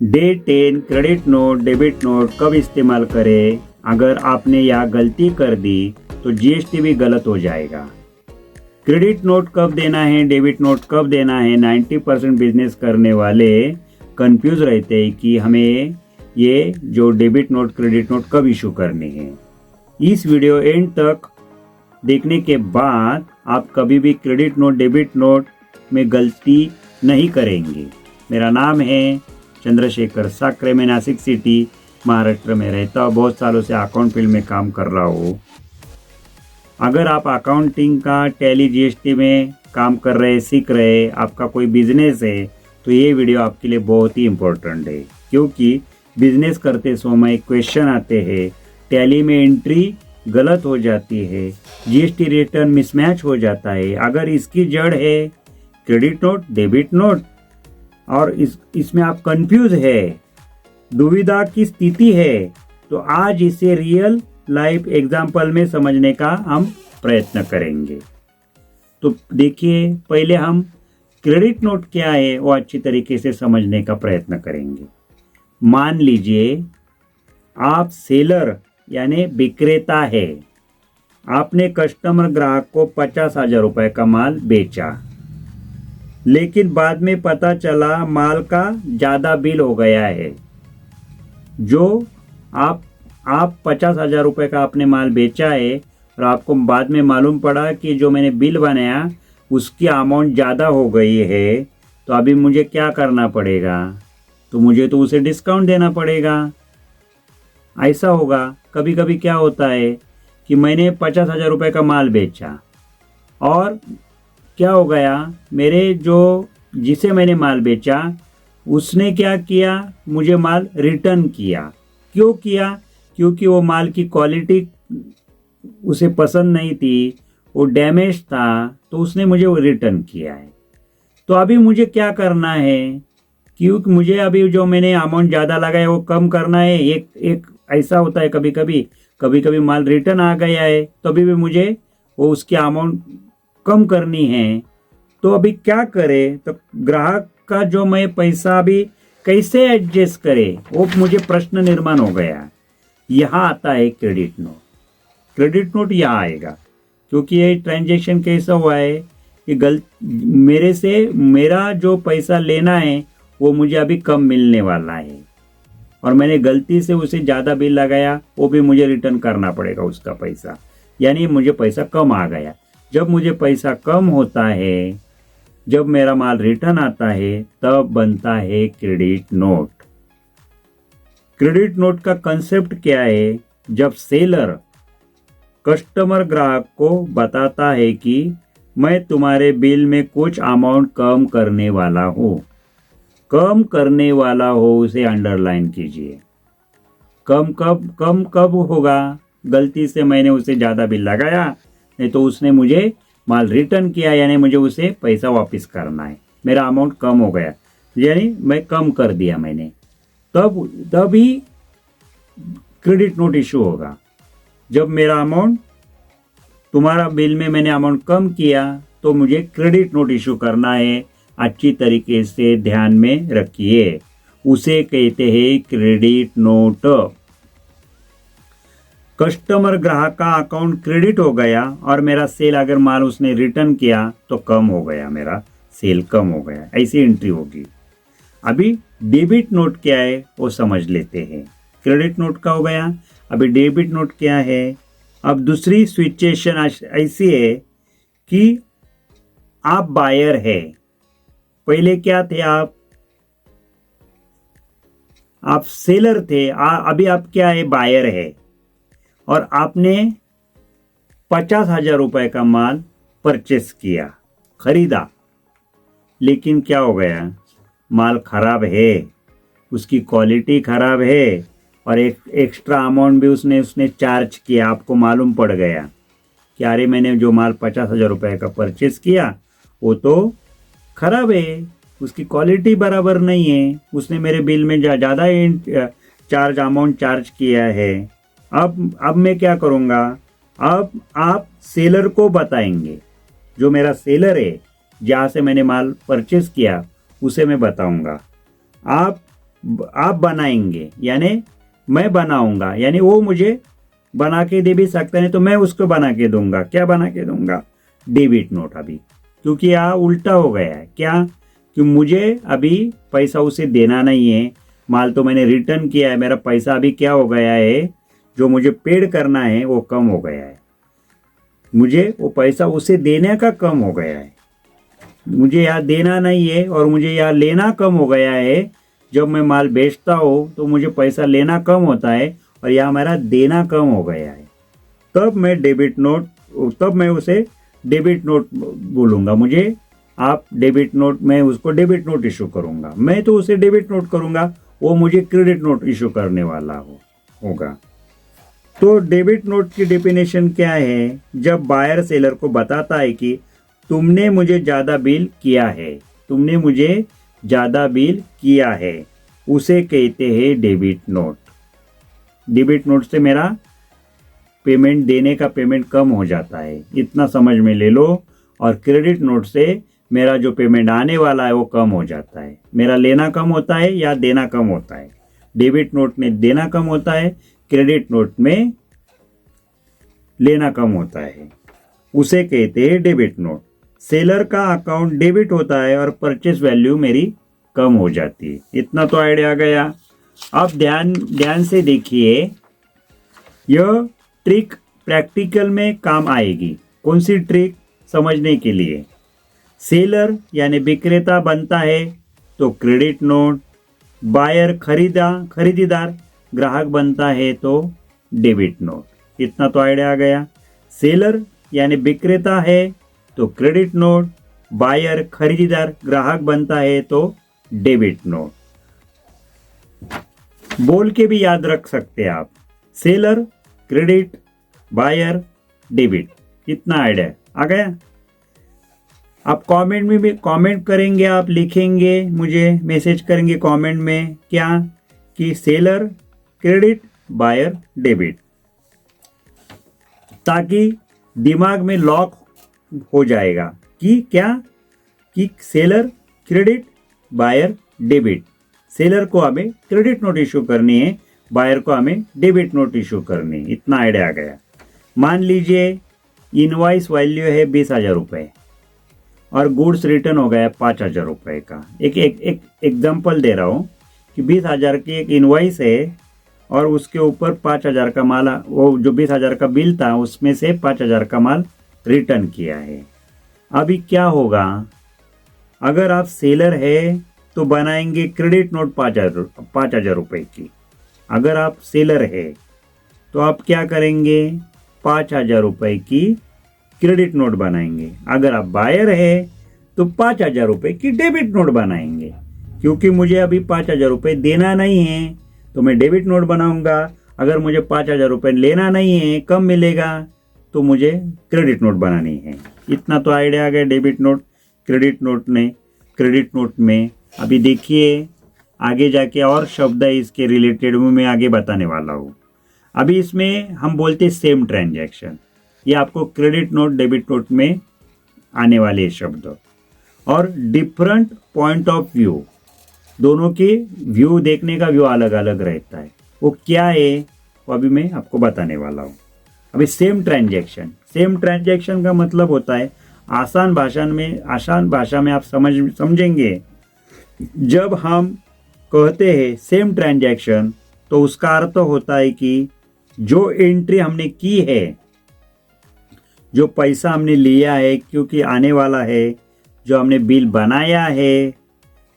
Day 10 credit note debit note कब इस्तेमाल करें? अगर आपने यह गलती कर दी तो जीएसटी भी गलत हो जाएगा। क्रेडिट नोट कब देना है, डेबिट नोट कब देना है? 90% बिजनेस करने वाले कंफ्यूज रहते हैं कि हमें ये जो डेबिट नोट क्रेडिट नोट कब इशू करने हैं। इस वीडियो एंड तक देखने के बाद आप कभी भी क्रेडिट नोट डेबिट नोट में गलती नहीं करेंगे। मेरा नाम है चंद्रशेखर साकरे, मैं नासिक सिटी महाराष्ट्र में रहता हूँ। बहुत सालों से अकाउंट फील्ड में काम कर रहा हूँ। अगर आप अकाउंटिंग का टैली जीएसटी में काम कर रहे, सीख रहे, आपका कोई बिजनेस है तो ये वीडियो आपके लिए बहुत ही इम्पोर्टेंट है, क्योंकि बिजनेस करते समय क्वेश्चन आते हैं, टैली में एंट्री गलत हो जाती है, जीएसटी रिटर्न मिसमैच हो जाता है। अगर इसकी जड़ है क्रेडिट नोट डेबिट नोट और इसमें आप कंफ्यूज है, दुविधा की स्थिति है, तो आज इसे रियल लाइफ एग्जाम्पल में समझने का हम प्रयत्न करेंगे। तो देखिए, पहले हम क्रेडिट नोट क्या है वो अच्छी तरीके से समझने का प्रयत्न करेंगे। मान लीजिए आप सेलर यानी विक्रेता है, आपने कस्टमर ग्राहक को 50,000 रुपए का माल बेचा, लेकिन बाद में पता चला माल का ज़्यादा बिल हो गया है। जो आप 50,000 रुपए का आपने माल बेचा है और आपको बाद में मालूम पड़ा कि जो मैंने बिल बनाया उसकी अमाउंट ज़्यादा हो गई है, तो अभी मुझे क्या करना पड़ेगा? तो मुझे तो उसे डिस्काउंट देना पड़ेगा। ऐसा होगा। कभी कभी क्या होता है कि मैंने 50,000 रुपए का माल बेचा और क्या हो गया, मेरे जो जिसे मैंने माल बेचा उसने क्या किया, मुझे माल रिटर्न किया। क्यों किया? क्योंकि वो माल की क्वालिटी उसे पसंद नहीं थी, वो डैमेज था, तो उसने मुझे वो रिटर्न किया है। तो अभी मुझे क्या करना है? क्योंकि मुझे अभी जो मैंने अमाउंट ज़्यादा लगाया वो कम करना है। एक ऐसा होता है, कभी कभी माल रिटर्न आ गया है तो अभी भी मुझे वो उसकी अमाउंट कम करनी है। तो अभी क्या करे? तो ग्राहक का जो मैं पैसा अभी कैसे एडजस्ट करे, वो मुझे प्रश्न निर्माण हो गया। यहाँ आता है क्रेडिट नोट। क्रेडिट नोट यहाँ आएगा क्योंकि ये ट्रांजैक्शन कैसा हुआ है कि मेरे से मेरा जो पैसा लेना है वो मुझे अभी कम मिलने वाला है और मैंने गलती से उसे ज़्यादा बिल लगाया, वो भी मुझे रिटर्न करना पड़ेगा उसका पैसा, यानी मुझे पैसा कम आ गया। जब मुझे पैसा कम होता है, जब मेरा माल रिटर्न आता है, तब बनता है क्रेडिट नोट। क्रेडिट नोट का कंसेप्ट क्या है? जब सेलर कस्टमर ग्राहक को बताता है कि मैं तुम्हारे बिल में कुछ अमाउंट कम करने वाला हूँ। कम करने वाला हो उसे अंडरलाइन कीजिए। कम कब होगा? गलती से मैंने उसे ज़्यादा बिल लगाया, नहीं तो उसने मुझे माल रिटर्न किया, यानी मुझे उसे पैसा वापस करना है। मेरा अमाउंट कम हो गया, यानी मैं कम कर दिया मैंने, तब ही क्रेडिट नोट इशू होगा। जब मेरा अमाउंट, तुम्हारा बिल में मैंने अमाउंट कम किया तो मुझे क्रेडिट नोट इशू करना है। अच्छी तरीके से ध्यान में रखिए, उसे कहते हैं क्रेडिट नोट। कस्टमर ग्राहक का अकाउंट क्रेडिट हो गया और मेरा सेल अगर माल उसने रिटर्न किया तो कम हो गया, मेरा सेल कम हो गया, ऐसी एंट्री होगी। अभी डेबिट नोट क्या है वो समझ लेते हैं। क्रेडिट नोट का हो गया, अभी डेबिट नोट क्या है? अब दूसरी सिचुएशन ऐसी है कि आप बायर है। पहले क्या थे? आप सेलर थे, अभी आप क्या है? बायर है। और आपने 50,000 रुपए का माल परचेस किया, खरीदा, लेकिन क्या हो गया? माल खराब है, उसकी क्वालिटी खराब है और एक एक्स्ट्रा अमाउंट भी उसने चार्ज किया। आपको मालूम पड़ गया कि अरे मैंने जो माल 50,000 रुपए का परचेस किया वो तो खराब है, उसकी क्वालिटी बराबर नहीं है, उसने मेरे बिल में ज़्यादा अमाउंट चार्ज किया है। अब मैं क्या करूँगा? अब आप सेलर को बताएंगे, जो मेरा सेलर है जहाँ से मैंने माल परचेस किया उसे मैं बताऊँगा। आप आप बनाएंगे यानी मैं बनाऊंगा, यानी वो मुझे बना के दे भी सकता नहीं तो मैं उसको बना के दूंगा। क्या बना के दूंगा? Debit note. अभी क्योंकि यहाँ उल्टा हो गया है। क्या? कि मुझे अभी पैसा उसे देना नहीं है, माल तो मैंने रिटर्न किया है, मेरा पैसा अभी क्या हो गया है, जो मुझे पेड करना है वो कम हो गया है, मुझे वो पैसा उसे देने का कम हो गया है। मुझे यहाँ देना नहीं है और मुझे यहाँ लेना कम हो गया है। जब मैं माल बेचता हूँ तो मुझे पैसा लेना कम होता है और यहाँ मेरा देना कम हो गया है। तब मैं उसे डेबिट नोट बोलूँगा। मुझे आप डेबिट नोट, मैं उसको डेबिट नोट इशू करूँगा। मैं तो उसे डेबिट नोट करूँगा, वो मुझे क्रेडिट नोट इशू करने वाला होगा। तो डेबिट नोट की डेफिनेशन क्या है? जब बायर सेलर को बताता है कि तुमने मुझे ज़्यादा बिल किया है, तुमने मुझे ज़्यादा बिल किया है, उसे कहते हैं डेबिट नोट। डेबिट नोट से मेरा पेमेंट देने का पेमेंट कम हो जाता है, इतना समझ में ले लो। और क्रेडिट नोट से मेरा जो पेमेंट आने वाला है वो कम हो जाता है। मेरा लेना कम होता है या देना कम होता है। डेबिट नोट में देना कम होता है, क्रेडिट नोट में लेना कम होता है, उसे कहते हैं डेबिट नोट। सेलर का अकाउंट डेबिट होता है और परचेस वैल्यू मेरी कम हो जाती है। इतना तो आइडिया आ गया। अब ध्यान से देखिए, यह ट्रिक प्रैक्टिकल में काम आएगी। कौन सी ट्रिक? समझने के लिए, सेलर यानी विक्रेता बनता है तो क्रेडिट नोट, बायर खरीदार ग्राहक बनता है तो डेबिट नोट। इतना तो आइडिया आ गया। सेलर यानी विक्रेता है तो क्रेडिट नोट, बायर खरीदार ग्राहक बनता है तो डेबिट नोट। बोल के भी याद रख सकते हैं आप, सेलर, क्रेडिट, बायर, डेबिट। इतना आइडिया आ गया। आप कमेंट में भी कमेंट करेंगे, आप लिखेंगे, मुझे मैसेज करेंगे कमेंट में, क्या कि सेलर, क्रेडिट, बायर, डेबिट, ताकि दिमाग में लॉक हो जाएगा कि क्या कि seller, credit, buyer, debit. Seller को हमें क्रेडिट नोट इशू करनी है, बायर को हमें डेबिट नोट इशू करनी है। इतना आइडिया आ गया। मान लीजिए इनवॉइस वैल्यू है 20,000 रुपये और गुड्स रिटर्न हो गया 5,000 रुपये का। एक एग्जाम्पल दे रहा हूँ कि 20,000 की एक इनवॉइस है और उसके ऊपर 5,000 का माल, वो जो 20,000 का बिल था उसमें से 5,000 का माल रिटर्न किया है। अभी क्या होगा? अगर आप सेलर है तो बनाएंगे क्रेडिट नोट 5,000 रुपये की। अगर आप सेलर है तो आप क्या करेंगे? 5,000 रुपये की क्रेडिट नोट बनाएंगे। अगर आप बायर है तो 5,000 रुपये की डेबिट नोट बनाएंगे। क्योंकि मुझे अभी 5,000 रुपये देना नहीं है तो मैं डेबिट नोट बनाऊंगा। अगर मुझे 5,000 रुपये लेना नहीं है, कम मिलेगा, तो मुझे क्रेडिट नोट बनानी है। इतना तो आइडिया आ गया डेबिट नोट, क्रेडिट नोट में। अभी देखिए आगे जाके और शब्द है इसके रिलेटेड में मैं आगे बताने वाला हूँ। अभी इसमें हम बोलते हैं सेम ट्रांजैक्शन। ये आपको क्रेडिट नोट, डेबिट नोट में आने वाले शब्द। और डिफरेंट पॉइंट ऑफ व्यू, दोनों के व्यू, देखने का व्यू अलग अलग रहता है। वो क्या है वो अभी मैं आपको बताने वाला हूँ। अभी सेम ट्रांजैक्शन का मतलब होता है, आसान भाषा में आप समझेंगे। जब हम कहते हैं सेम ट्रांजैक्शन तो उसका अर्थ होता है कि जो एंट्री हमने की है, जो पैसा हमने लिया है क्योंकि आने वाला है, जो हमने बिल बनाया है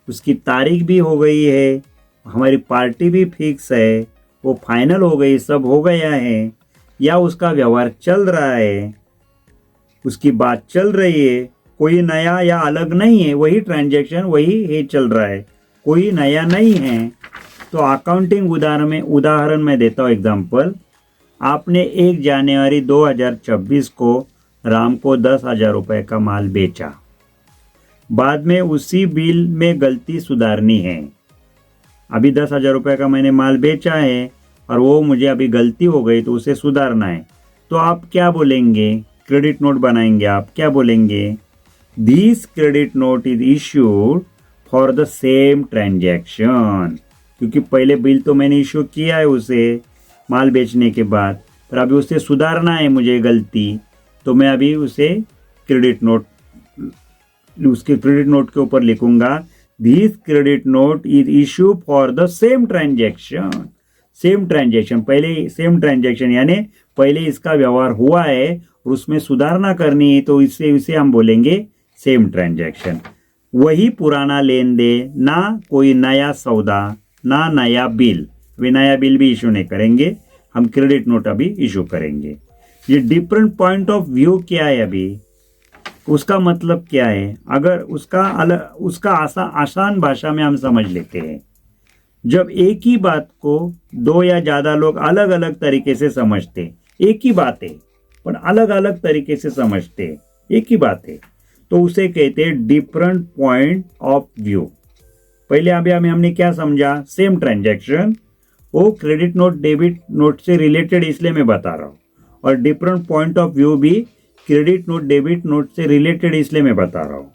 उसकी तारीख भी हो गई है, हमारी पार्टी भी फिक्स है, वो फाइनल हो गई, सब हो गया है, या उसका व्यवहार चल रहा है, उसकी बात चल रही है, कोई नया या अलग नहीं है, वही ट्रांजैक्शन वही है चल रहा है, कोई नया नहीं है। तो अकाउंटिंग उदाहरण में देता हूँ एग्जाम्पल। आपने 1 जनवरी 2026 को राम को 10,000 रुपये का माल बेचा। बाद में उसी बिल में गलती सुधारनी है। अभी 10,000 रुपये का मैंने माल बेचा है और वो मुझे अभी गलती हो गई तो उसे सुधारना है। तो आप क्या बोलेंगे? क्रेडिट नोट बनाएंगे। आप क्या बोलेंगे? This credit note is issued for the same transaction. क्योंकि पहले बिल तो मैंने इशू किया है उसे माल बेचने के बाद, पर अभी उसे सुधारना है मुझे गलती, तो मैं अभी उसे उसके क्रेडिट नोट के ऊपर लिखूंगा this credit note is issue for the same transaction. Same transaction, पहले सेम ट्रांजैक्शन यानी पहले इसका व्यवहार हुआ है और उसमें सुधारना करनी है, तो इसे हम बोलेंगे सेम ट्रांजैक्शन। वही पुराना लेन देन, ना कोई नया सौदा, ना नया बिल। वे नया बिल भी इशू नहीं करेंगे, हम क्रेडिट नोट अभी इशू करेंगे। ये डिफरेंट पॉइंट ऑफ व्यू क्या है अभी, उसका मतलब क्या है, अगर उसका आसान भाषा में हम समझ लेते हैं। जब एक ही बात को दो या ज्यादा लोग अलग अलग तरीके से समझते, एक ही बात है पर अलग अलग तरीके से समझते, एक ही बात है, तो उसे कहते हैं डिफरेंट पॉइंट ऑफ व्यू। पहले अभी हमने क्या समझा, सेम ट्रांजैक्शन, वो क्रेडिट नोट डेबिट नोट से रिलेटेड इसलिए मैं बता रहा हूँ, और डिफरेंट पॉइंट ऑफ व्यू भी क्रेडिट नोट डेबिट नोट से रिलेटेड इसलिए मैं बता रहा हूँ।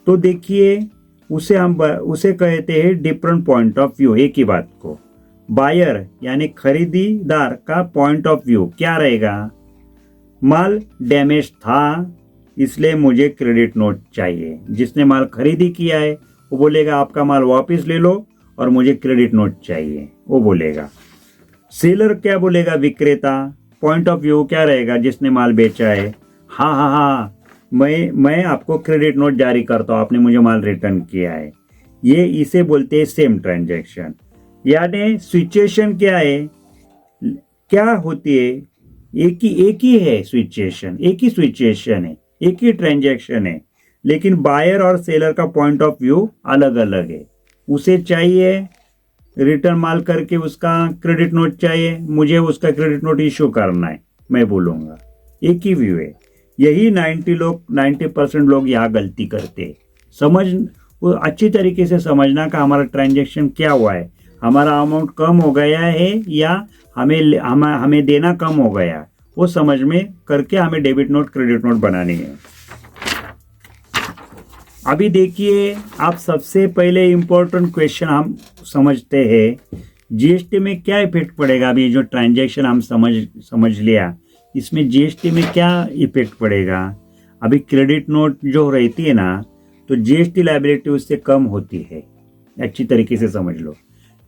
तो देखिए उसे कहते हैं डिफरेंट पॉइंट ऑफ व्यू, एक ही बात को। बायर यानी खरीदार का पॉइंट ऑफ व्यू क्या रहेगा, माल डैमेज था इसलिए मुझे क्रेडिट नोट चाहिए। जिसने माल खरीदी किया है वो बोलेगा आपका माल वापस ले लो और मुझे क्रेडिट नोट चाहिए, वो बोलेगा। सेलर क्या बोलेगा, विक्रेता पॉइंट ऑफ व्यू क्या रहेगा, जिसने माल बेचा है, हाँ हाँ हाँ मैं आपको क्रेडिट नोट जारी करता हूँ, आपने मुझे माल रिटर्न किया है। ये इसे बोलते हैं सेम ट्रांजैक्शन। यानी सिचुएशन क्या है, क्या होती है, एक ही है सिचुएशन, एक ही सिचुएशन है, एक ही ट्रांजैक्शन है, लेकिन बायर और सेलर का पॉइंट ऑफ व्यू अलग अलग है। उसे चाहिए रिटर्न माल करके उसका क्रेडिट नोट चाहिए, मुझे उसका क्रेडिट नोट इशू करना है, मैं बोलूँगा एक ही व्यू है। यही 90% लोग यहाँ गलती करते। वो अच्छी तरीके से समझना का हमारा ट्रांजैक्शन क्या हुआ है, हमारा अमाउंट कम हो गया है या हमें देना कम हो गया, वो समझ में करके हमें डेबिट नोट क्रेडिट नोट बनानी है। अभी देखिए, आप सबसे पहले इम्पोर्टेंट क्वेश्चन हम समझते हैं, जीएसटी में क्या इफेक्ट पड़ेगा। अभी जो ट्रांजैक्शन हम समझ लिया, इसमें जीएसटी में क्या इफेक्ट पड़ेगा। अभी क्रेडिट नोट जो रहती है ना, तो जीएसटी लायबिलिटी उससे कम होती है, अच्छी तरीके से समझ लो।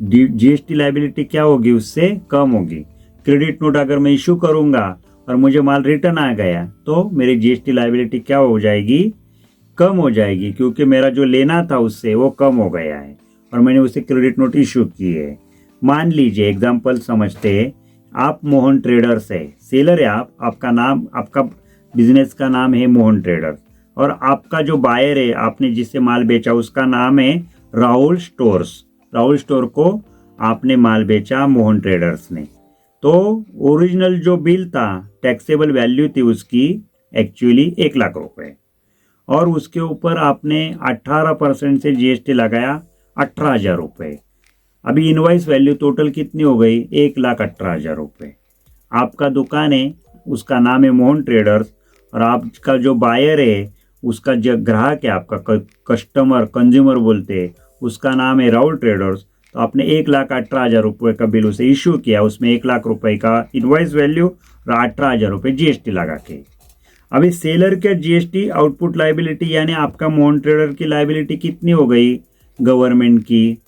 जीएसटी लायबिलिटी क्या होगी, उससे कम होगी। क्रेडिट नोट अगर मैं इशू करूंगा और मुझे माल रिटर्न आ गया, तो मेरी जीएसटी लायबिलिटी क्या हो जाएगी, कम हो जाएगी, क्योंकि मेरा जो लेना था उससे वो कम हो गया है और मैंने उसे क्रेडिट नोट इशू की है। मान लीजिए एग्जाम्पल समझते हैं, आप मोहन ट्रेडर्स है, सेलर है आप, आपका बिजनेस का नाम है मोहन ट्रेडर्स, और आपका जो बायर है, आपने जिससे माल बेचा उसका नाम है राहुल स्टोर्स। राहुल स्टोर को आपने माल बेचा मोहन ट्रेडर्स ने, तो ओरिजिनल जो बिल था, टैक्सेबल वैल्यू थी उसकी एक्चुअली 1 लाख रुपए, और उसके ऊपर आपने 18% से जीएसटी लगाया 18,000 रुपये। अभी इनवाइस वैल्यू टोटल कितनी हो गई, 1,18,000 रुपये। आपका दुकान है, उसका नाम है मोहन ट्रेडर्स, और आपका जो बायर है, उसका जो ग्राहक है, आपका कस्टमर कंज्यूमर बोलते हैं, उसका नाम है राहुल ट्रेडर्स। तो आपने 1,18,000 रुपये का बिल उसे इशू किया, उसमें 1 लाख रुपए का इनवाइस वैल्यू और 18,000 रुपये जीएसटी लगा के। अभी सेलर का जीएसटी आउटपुट लायबिलिटी, यानी आपका मोहन ट्रेडर की लायबिलिटी कितनी हो गई, गवर्नमेंट की,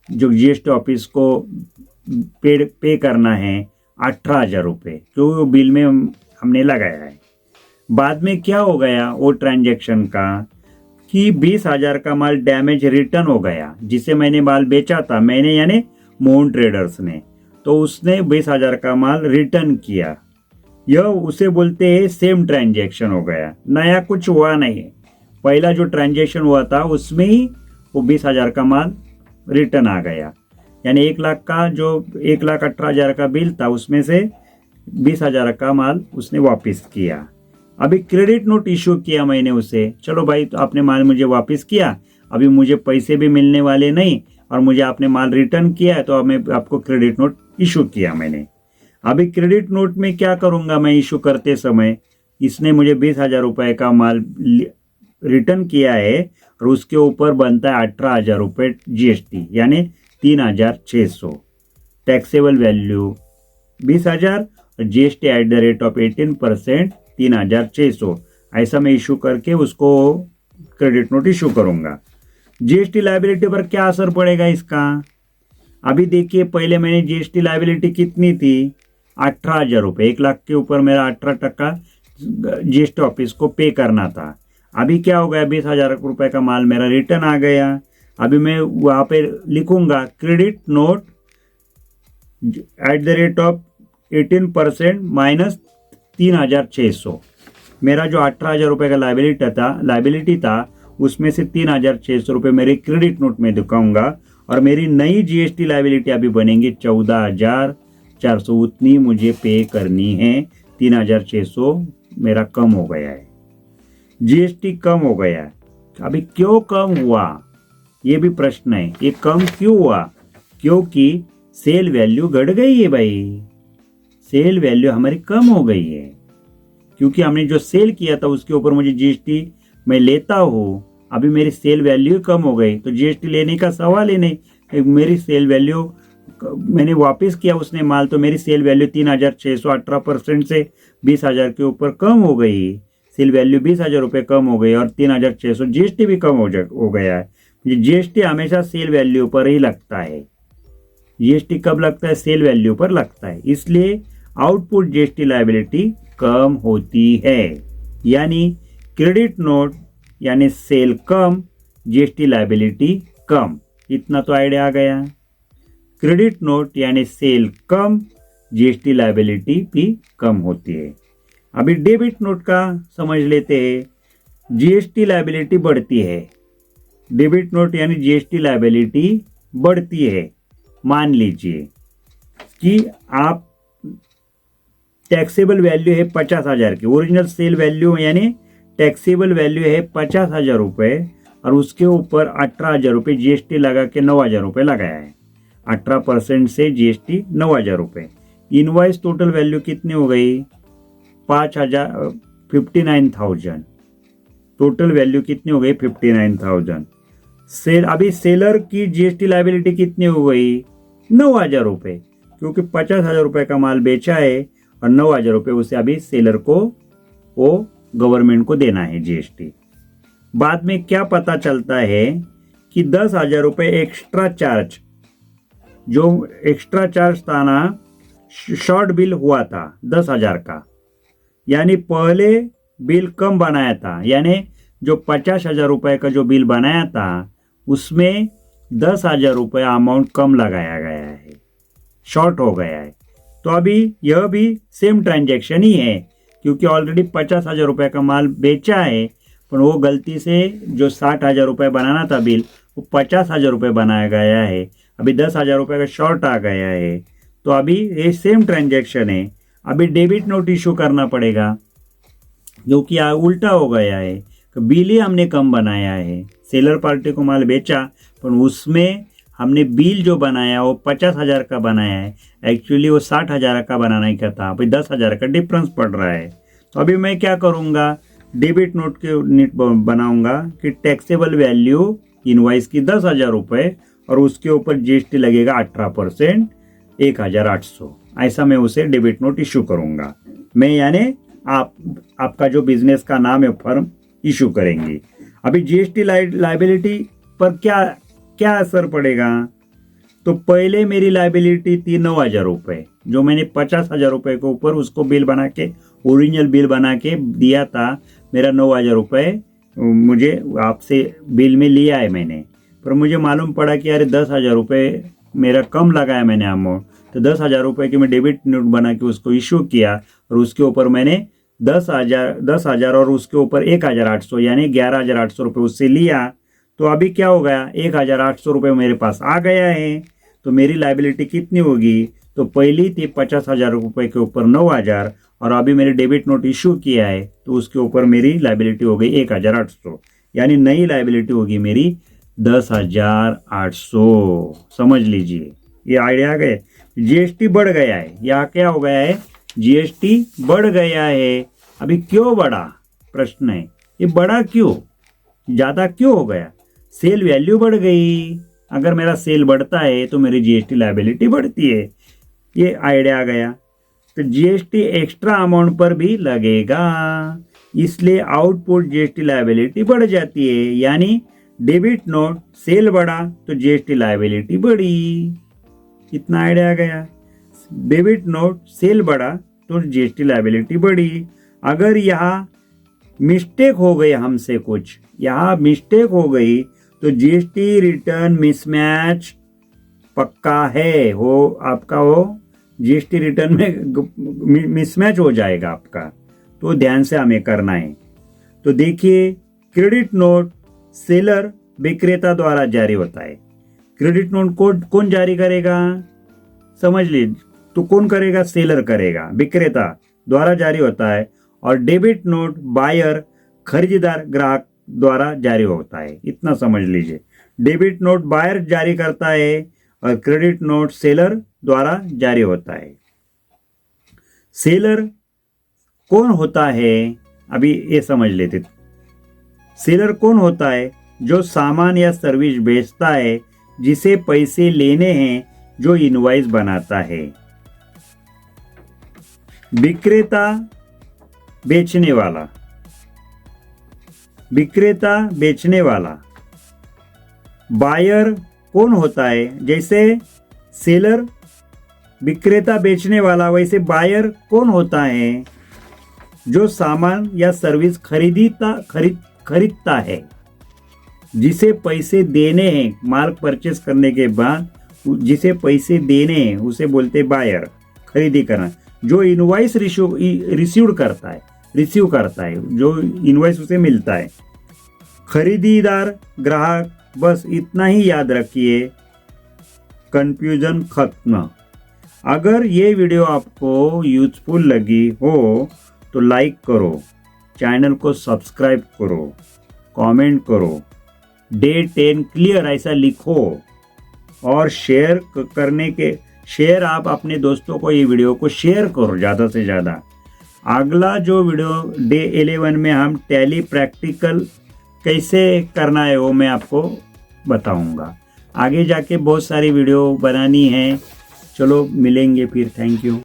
जो जीएसटी ऑफिस को पे करना है 18,000 रुपये, जो बिल में हमने लगाया है। बाद में क्या हो गया वो ट्रांजैक्शन का, कि 20,000 का माल डैमेज रिटर्न हो गया, जिसे मैंने माल बेचा था, मैंने यानी मोहन ट्रेडर्स ने, तो उसने 20,000 का माल रिटर्न किया। यह उसे बोलते हैं सेम ट्रांजैक्शन हो गया, नया कुछ हुआ नहीं। पहला जो ट्रांजैक्शन हुआ था उसमें ही वो 20,000 का माल रिटर्न आ गया, यानी 1 लाख का जो 1,18,000 का बिल था, उसमें से 20,000 का माल उसने वापस किया। अभी क्रेडिट नोट इशू किया मैंने उसे, चलो भाई तो आपने माल मुझे वापस किया, अभी मुझे पैसे भी मिलने वाले नहीं और मुझे आपने माल रिटर्न किया है, तो अब मैं आपको क्रेडिट नोट इशू किया मैंने। अभी क्रेडिट नोट में क्या करूंगा मैं इशू करते समय, इसने मुझे 20,000 रुपये का माल रिटर्न किया है और उसके ऊपर बनता है 18,000 रुपये जीएसटी, यानी 3,600, टैक्सेबल वैल्यू 20,000 और GST at the rate of 18% 3,600। ऐसा मैं इशू करके उसको क्रेडिट नोट इशू करूंगा। जीएसटी लायबिलिटी पर क्या असर पड़ेगा इसका? अभी देखिए, पहले मैंने जीएसटी लायबिलिटी कितनी थी? 18,000 रुपये। 1 लाख के ऊपर मेरा 18% जीएसटी ऑफिस को पे करना था। अभी क्या हो गया? 20,000 रुपये का माल मेरा रिटर्न आ गया। अभी मैं वहाँ पे लिखूंगा credit note at the rate of 18% minus 3,600। मेरा जो 18,000 रुपये का लाइबिलिटी था उसमें से 3,600 रुपये मेरे क्रेडिट नोट में दिखाऊंगा और मेरी नई जीएसटी लाइबिलिटी अभी बनेंगी 14,400। उतनी मुझे पे करनी है। 3,600 मेरा कम हो गया है, जीएसटी कम हो गया है। अभी क्यों कम हुआ, ये भी प्रश्न है। ये कम क्यों हुआ? क्योंकि सेल वैल्यू घट गई है भाई। सेल वैल्यू हमारी कम हो गई है, क्योंकि हमने जो सेल किया था उसके ऊपर मुझे जीएसटी मैं लेता हूँ। अभी मेरी सेल वैल्यू कम हो गई तो जीएसटी लेने का सवाल ही नहीं। मेरी सेल वैल्यू मैंने वापस किया उसने माल, तो मेरी सेल वैल्यू 3,600 18% से 20,000 के ऊपर कम हो गई। सेल वैल्यू 20,000 रुपये कम हो गई और 3,600 जीएसटी भी कम हो गया है। जीएसटी हमेशा सेल वैल्यू पर ही लगता है। जीएसटी कब लगता है? सेल वैल्यू पर लगता है। इसलिए आउटपुट जीएसटी लायबिलिटी कम होती है। यानी क्रेडिट नोट यानी सेल कम, जीएसटी लायबिलिटी कम। इतना तो आइडिया आ गया। क्रेडिट नोट यानी सेल कम, जीएसटी लायबिलिटी भी कम होती है। अभी डेबिट नोट का समझ लेते हैं। जीएसटी लायबिलिटी बढ़ती है। डेबिट नोट यानी जीएसटी लायबिलिटी बढ़ती है। मान लीजिए कि आप टैक्सेबल वैल्यू है 50,000 की, ओरिजिनल सेल वैल्यू यानी टैक्सेबल वैल्यू है 50,000 रुपये और उसके ऊपर 18,000 रुपये जीएसटी लगा के 9,000 रुपये लगाया है। 18% से जीएसटी 9,000 रुपये। इनवॉइस टोटल वैल्यू कितनी हो गई? 59,000। टोटल वैल्यू कितनी हो गई? 59,000। सेल अभी सेलर की जीएसटी लायबिलिटी कितनी हो गई? 9,000 रुपये, क्योंकि 50,000 रुपये का माल बेचा है और 9,000 रुपये उसे अभी सेलर को वो गवर्नमेंट को देना है जीएसटी। बाद में क्या पता चलता है कि 10,000 रुपये एक्स्ट्रा चार्ज, जो एक्स्ट्रा चार्ज था ना, शॉर्ट बिल हुआ था 10,000 का। यानी पहले बिल कम बनाया था, यानी जो 50,000 रुपये का जो बिल बनाया था उसमें 10,000 रुपये अमाउंट कम लगाया गया है, शॉर्ट हो गया है। तो अभी यह भी सेम ट्रांजैक्शन ही है, क्योंकि ऑलरेडी 50,000 रुपये का माल बेचा है, पर वो गलती से जो 60,000 रुपये बनाना था बिल, वो 50,000 रुपये बनाया गया है। अभी 10,000 रुपये का शॉर्ट आ गया है। तो अभी ये सेम ट्रांजैक्शन है। अभी डेबिट नोट इशू करना पड़ेगा, जो कि उल्टा हो गया है। बिल ही हमने कम बनाया है। सेलर पार्टी को माल बेचा, पर उसमें हमने बिल जो बनाया वो 50,000 का बनाया है। एक्चुअली वो 60,000 का बनाना का था। अभी 10,000 का डिफरेंस पड़ रहा है। तो अभी मैं क्या करूँगा? डेबिट नोट के बनाऊंगा कि टैक्सेबल वैल्यू इनवाइस की 10,000 रुपये और उसके ऊपर जीएसटी लगेगा 18%, 1,800। ऐसा मैं उसे डेबिट नोट इशू करूँगा। मैं यानी आपका जो बिजनेस का नाम है फर्म इशू करेंगी। अभी जीएसटी लायबिलिटी पर क्या असर पड़ेगा? तो पहले मेरी लायबिलिटी थी 9,000 रुपये, जो मैंने 50,000 रुपये के ऊपर उसको बिल बना के, ओरिजिनल बिल बना के दिया था। मेरा 9,000 रुपये मुझे आपसे बिल में लिया है मैंने, पर मुझे मालूम पड़ा कि अरे 10,000 रुपये मेरा कम लगाया मैंने अमाउंट। तो 10,000 रुपये की मैं डेबिट नोट बना के उसको इशू किया और उसके ऊपर मैंने 10,000 और उसके ऊपर 1,800 यानी 11,800 रुपये उससे लिया। तो अभी क्या हो गया? 1,800 रुपये मेरे पास आ गया है। तो मेरी लायबिलिटी कितनी होगी? तो पहली थी 50,000 रुपये के ऊपर 9,000 और अभी मैंने डेबिट नोट इशू किया है तो उसके ऊपर मेरी लायबिलिटी हो गई 1,800, यानी नई लायबिलिटी होगी मेरी 10,800। समझ लीजिए, ये आइडिया आ गए। जीएसटी बढ़ गया है। यहाँ क्या हो गया है? जीएसटी बढ़ गया है। अभी क्यों बढ़ा? प्रश्न है, ये बढ़ा क्यों? ज़्यादा क्यों हो गया? सेल वैल्यू बढ़ गई। अगर मेरा सेल बढ़ता है तो मेरी जीएसटी लायबिलिटी बढ़ती है। ये आइडिया आ गया। तो जीएसटी एक्स्ट्रा अमाउंट पर भी लगेगा, इसलिए आउटपुट जीएसटी लायबिलिटी बढ़ जाती है। यानी डेबिट नोट सेल बढ़ा तो जीएसटी लायबिलिटी बढ़ी। इतना आइडिया आ गया। डेबिट नोट सेल बढ़ा तो जीएसटी लायबिलिटी बढ़ी। अगर यहाँ मिस्टेक हो गई, हमसे कुछ यहाँ मिस्टेक हो गई तो जीएसटी रिटर्न मिसमैच पक्का है, हो आपका हो जीएसटी रिटर्न में मिसमैच हो जाएगा आपका। तो ध्यान से हमें करना है। तो देखिए, क्रेडिट नोट सेलर विक्रेता द्वारा जारी होता है। क्रेडिट नोट कौन जारी करेगा, समझ लीजिए। तो कौन करेगा, सेलर करेगा, विक्रेता द्वारा जारी होता है। और डेबिट नोट बायर खरीदार ग्राहक द्वारा जारी होता है। इतना समझ लीजिए, डेबिट नोट बायर जारी करता है और क्रेडिट नोट सेलर द्वारा जारी होता है। सेलर कौन होता है, अभी ये समझ लेते। सेलर कौन होता है, जो सामान या सर्विस बेचता है, जिसे पैसे लेने हैं, जो इनवॉइस बनाता है। विक्रेता बेचने वाला, विक्रेता बेचने वाला। बायर कौन होता है, जैसे सेलर विक्रेता बेचने वाला, वैसे बायर कौन होता है, जो सामान या सर्विस खरीदता है, जिसे पैसे देने हैं। माल परचेस करने के बाद जिसे पैसे देने हैं उसे बोलते बायर, खरीदी करना। जो इनवॉइस रिसीव करता है, जो इनवॉइस उसे मिलता है। खरीदार ग्राहक, बस इतना ही याद रखिए, कंफ्यूजन खत्म। अगर ये वीडियो आपको यूजफुल लगी हो तो लाइक करो, चैनल को सब्सक्राइब करो, कमेंट करो, डे 10 क्लियर ऐसा लिखो और शेयर आप अपने दोस्तों को ये वीडियो को शेयर करो ज़्यादा से ज़्यादा। अगला जो वीडियो डे 11 में हम टैली प्रैक्टिकल कैसे करना है वो मैं आपको बताऊंगा। आगे जाके बहुत सारी वीडियो बनानी है। चलो मिलेंगे फिर, थैंक यू।